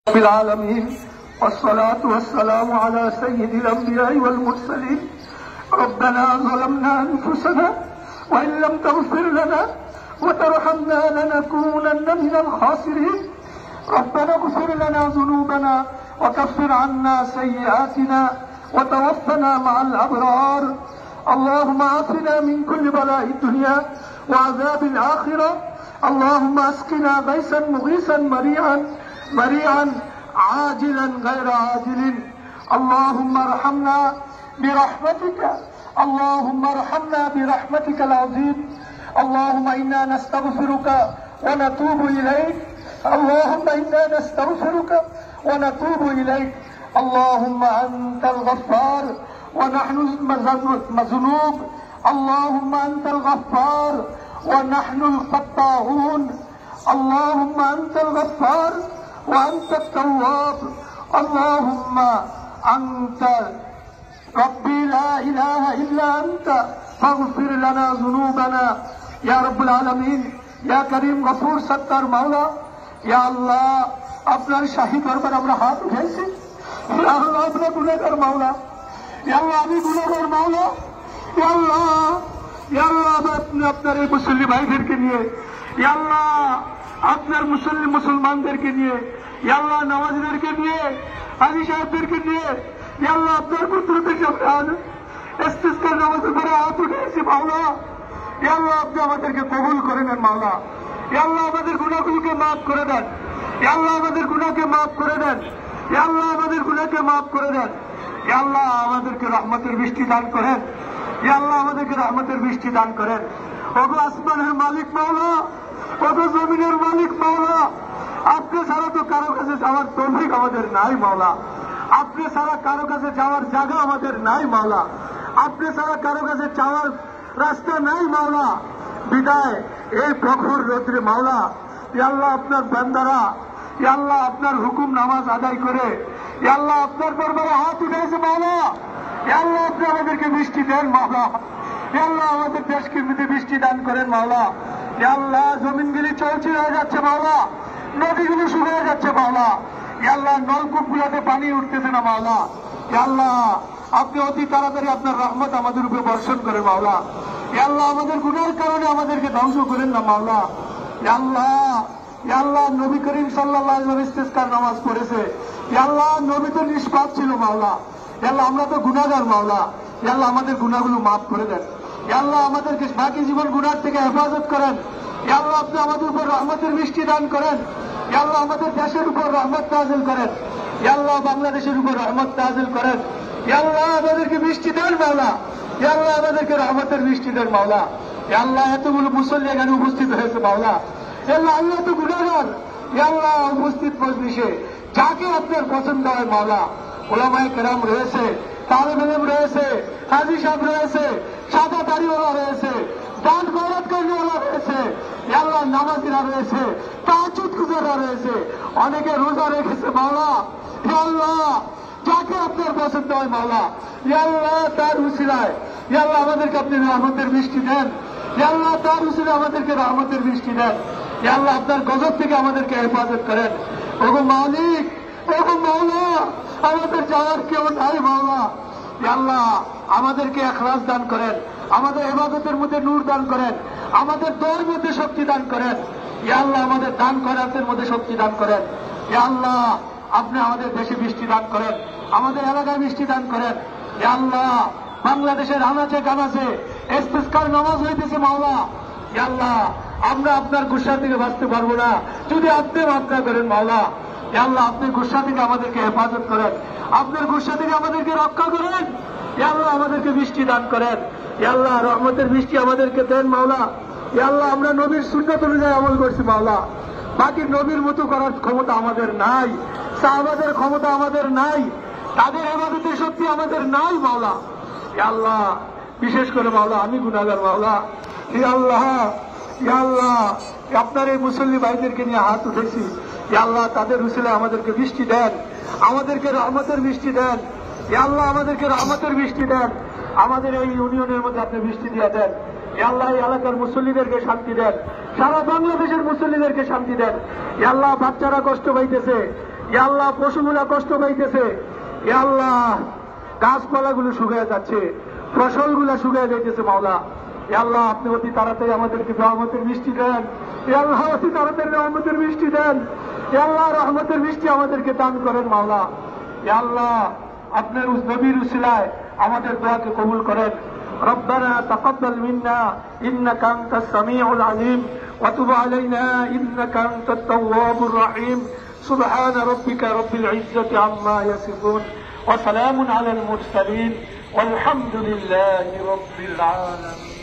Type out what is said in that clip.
رب العالمين والصلاة والسلام على سيد الأنبياء والمرسلين. ربنا ظلمنا أنفسنا وإن لم تغفر لنا وترحمنا لنكونن من الخاسرين. ربنا اغفر لنا ذنوبنا وكفر عنا سيئاتنا وتوفنا مع الأبرار. اللهم عافنا من كل بلاء الدنيا وعذاب الآخرة. اللهم اسقنا غيثا مغيثا مريعا عاجلا غير عاجل. اللهم ارحمنا برحمتك، اللهم ارحمنا برحمتك العظيم. اللهم إنا نستغفرك ونتوب إليك، اللهم إنا نستغفرك ونتوب إليك. اللهم أنت الغفار ونحن مذنوب. اللهم أنت الغفار ونحن القطاعون. اللهم أنت الغفار وأنت التواب. اللهم أنت ربي لا إله إلا أنت فاغفر لنا ذنوبنا يا رب العالمين يا كريم غفور ستار مولا. ইয়া আল্লাহ, আপনার শাহী দরবার আমরা হাত উঠাইছি। ইয়া আল্লাহ, আপনার গুনাহগার মাওলা। ইয়া আল্লাহ, আমি গুনাহগার মাওলা। ইয়া আল্লাহ, ইয়া আল্লাহ, আপনি আপনার এই মুসল্লি ভাইদেরকে নিয়ে, ইয়া আল্লাহ আপনার মুসলমানদেরকে নিয়ে, ইয়া আল্লাহ নামাজীদেরকে নিয়ে, হাজী সাহেবদেরকে নিয়ে, ইয়া আল্লাহ আপনার পুত্রদের সামনে আজ ইস্তিসকার নামাজের পরে হাত উঠেছি মাওলা। ইয়া আল্লাহ, আপনি আমাদেরকে কবুল করে নেন মাওলা। ইয়া আল্লাহ, আমাদের গুনাহগুলোকে মাফ করে দেন। ইয়া আল্লাহ, আমাদের গুনাহকে মাফ করে দেন। ইয়া আল্লাহ, আমাদের গুনাহকে মাফ করে দেন। ইয়া আল্লাহ, আমাদেরকে রহমতের বৃষ্টি দান করেন। ইয়া আল্লাহ, আমাদেরকে রহমতের বৃষ্টি দান করেন। ওগো আসমানের মালিক মাওলা, ওগো জমিনের মালিক মাওলা, আপনি ছাড়া তো কারো কাছে যাওয়ার তৌফিক আমাদের নাই মাওলা। আপনি ছাড়া কারো কাছে যাওয়ার জায়গা আমাদের নাই মাওলা। আপনি ছাড়া কারো কাছে যাওয়ার রাস্তা নাই মাওলা। বিদায় এই প্রখর রৌদ্রে মাওলা, ইয়া আল্লাহ আপনার বান্দারা, ইয়া আল্লাহ আপনার হুকুম নামাজ আদায় করে, ইয়া আল্লাহ আপনার দরবারে হাত উঠেছে মাওলা। ইয়া আল্লাহ, আপনি আমাদেরকে বৃষ্টি দেন মাওলা। ইয়া আল্লাহ, আমাদের দেশকে বৃষ্টি দান করেন মাওলা। ইয়া আল্লাহ, জমিনগুলি চৌচির হয়ে যাচ্ছে মাওলা, নদীগুলো শুকিয়ে যাচ্ছে মাওলা। ইয়া আল্লাহ, নলকূপ গুলাতে পানি উঠতেছে না মাওলা। ইয়া আল্লাহ, আপনি অতি তাড়াতাড়ি আপনার রহমত আমাদের উপরে বর্ষণ করেন মাওলা। ইয়া আল্লাহ, আমাদের গুনাহের কারণে আমাদেরকে ধ্বংস করেন না মাওলা। ইয়া আল্লাহ, ইয়া আল্লাহ, নবী করিম সাল্লাল্লাহু আলাইহি ওয়াসাল্লাম ইস্তিসকার নামাজ পড়েছে। ইয়া আল্লাহ, নবী তো নিষ্পাপ ছিল মাওলা। ইয়া আল্লাহ, আমরা তো গুনাহগার মাওলা। ইয়া আল্লাহ, আমাদের গুনাহগুলো মাফ করে দেন। ইয়া আল্লাহ, আমাদেরকে বাকি জীবন গুনাহ থেকে হেফাজত করেন। ইয়া আল্লাহ, আপনি আমাদের উপর রহমতের বৃষ্টি দান করেন। ইয়া আল্লাহ, আমাদের দেশের উপর রহমত নাযিল করেন। ইয়া আল্লাহ, বাংলাদেশের উপর রহমত নাযিল করেন। ইয়া আল্লাহ, আমাদেরকে বৃষ্টি দেন মাওলা। ইয়া আল্লাহ, আমাদেরকে রহমতের বৃষ্টি দেন মাওলা। ইয়া আল্লাহ, এতগুলো মুসল্লি এখানে উপস্থিত হয়েছে মাওলা। ইয়া আল্লাহ, আমরা তো গুনাহগার। ইয়া আল্লাহ, উপস্থিত মজলিসে যাকে আপনার পছন্দ হয় মাওলা, উলামায়ে কেরাম রয়েছে, তালিব ইলম রয়েছে, হাজী সাহেব রয়েছে, সাদা দাড়িওয়ালা রয়েছে, দান খয়রাত করেওয়ালা রয়েছে, ইয়া আল্লাহ নামাজীরা রয়েছে, তাহাজ্জুদ গুজাররা রয়েছে, অনেকে রোজা রেখেছে মাওলা। ইয়া আল্লাহ, যাকে আপনার পছন্দ হয় মাওলা, ইয়া আল্লাহ তার উসিলায় ইয়া আল্লাহ আমাদেরকে আপনি রহমতের বৃষ্টি দেন। ইয়া আল্লাহ, তার উসিলায় আমাদেরকে রহমতের বৃষ্টি দেন। ইয়া আল্লাহ, আপনার গজব থেকে আমাদেরকে হেফাজত করেন। ওগো মালিক, ওগো মাওলা, আমাদের যাওয়ার কেউ নাই মাওলা। ইয়া আল্লাহ, আমাদেরকে ইখলাস দান করেন, আমাদের ইবাদতের মধ্যে নূর দান করেন, আমাদের দোয়ার মধ্যে শক্তি দান করেন। ইয়া আল্লাহ, আমাদের দান খয়রাতের মধ্যে শক্তি দান করেন। ইয়া আল্লাহ, আপনি আমাদের দেশে বৃষ্টি দান করেন, আমাদের এলাকায় বৃষ্টি দান করেন। ইয়া আল্লাহ, বাংলাদেশের আনাচে কানাচে ইস্তিসকার নামাজ হইতেছে মাওলা। ইয়া আল্লাহ, আমরা আপনার গুসা থেকে বাঁচতে পারবো না যদি আপনি মাফ না করেন মাওলা। ইয়া আল্লাহ, আপনি গুসা থেকে আমাদেরকে হেফাজত করেন, আপনার গুসা থেকে আমাদেরকে রক্ষা করেন। ইয়া আল্লাহ, আমাদেরকে বৃষ্টি দান করেন। ইয়া আল্লাহ, রহমতের বৃষ্টি আমাদেরকে দেন মাওলা। ইয়া আল্লাহ, আমরা নবীর সুন্নাত অনুযায়ী আমল করছি মাওলা। বাকি নবীর মতো করার ক্ষমতা আমাদের নাই, সাহাবাদের ক্ষমতা আমাদের নাই, তাদের ইবাদতের শক্তি আমাদের নাই মাওলা। ইয়া আল্লাহ, বিশেষ করে মাওলা আমি গুনাহগার মাওলা। ইয়া আল্লাহ, ইয়া আল্লাহ, আপনার এই মুসল্লি ভাইদেরকে নিয়ে হাত উঠেছি। ইয়া আল্লাহ, তাদের উসিলায় আমাদেরকে বৃষ্টি দেন, আমাদেরকে রহমতের বৃষ্টি দেন। ইয়া আল্লাহ, আমাদেরকে রহমতের বৃষ্টি দেন। আমাদের এই ইউনিয়নের মধ্যে আপনি বৃষ্টি দিয়ে দেন। আল্লাহ এই এলাকার মুসল্লিদেরকে শান্তি দেন, সারা বাংলাদেশের মুসল্লিদেরকে শান্তি দেন। আল্লাহ বাচ্চারা কষ্ট পাইতেছে, ইয়া আল্লাহ পশুগুলা কষ্ট পাইতেছে, ইয়া আল্লাহ গাছপালাগুলো শুকিয়ে যাচ্ছে, ফসলগুলা শুকিয়ে যাইতেছে মাওলা। ইয়া আল্লাহ আপনি অতি তাড়াতাড়ি আমাদেরকে রহমতের বৃষ্টি দেন, ইয়া আল্লাহ অতি তাড়াতাড়ি রহমতের বৃষ্টি দেন, ইয়া আল্লাহ রহমতের বৃষ্টি আমাদেরকে দান করেন মাওলা। ইয়া আল্লাহ আপনার নবীর উসিলায় আমাদের দোয়াকে কবুল করেন। ربنا تقبل منا إنك أنت السميع العليم وتب علينا إنك أنت التواب الرحيم سبحان ربك رب العزة عما يصفون وسلام على المرسلين والحمد لله رب العالمين.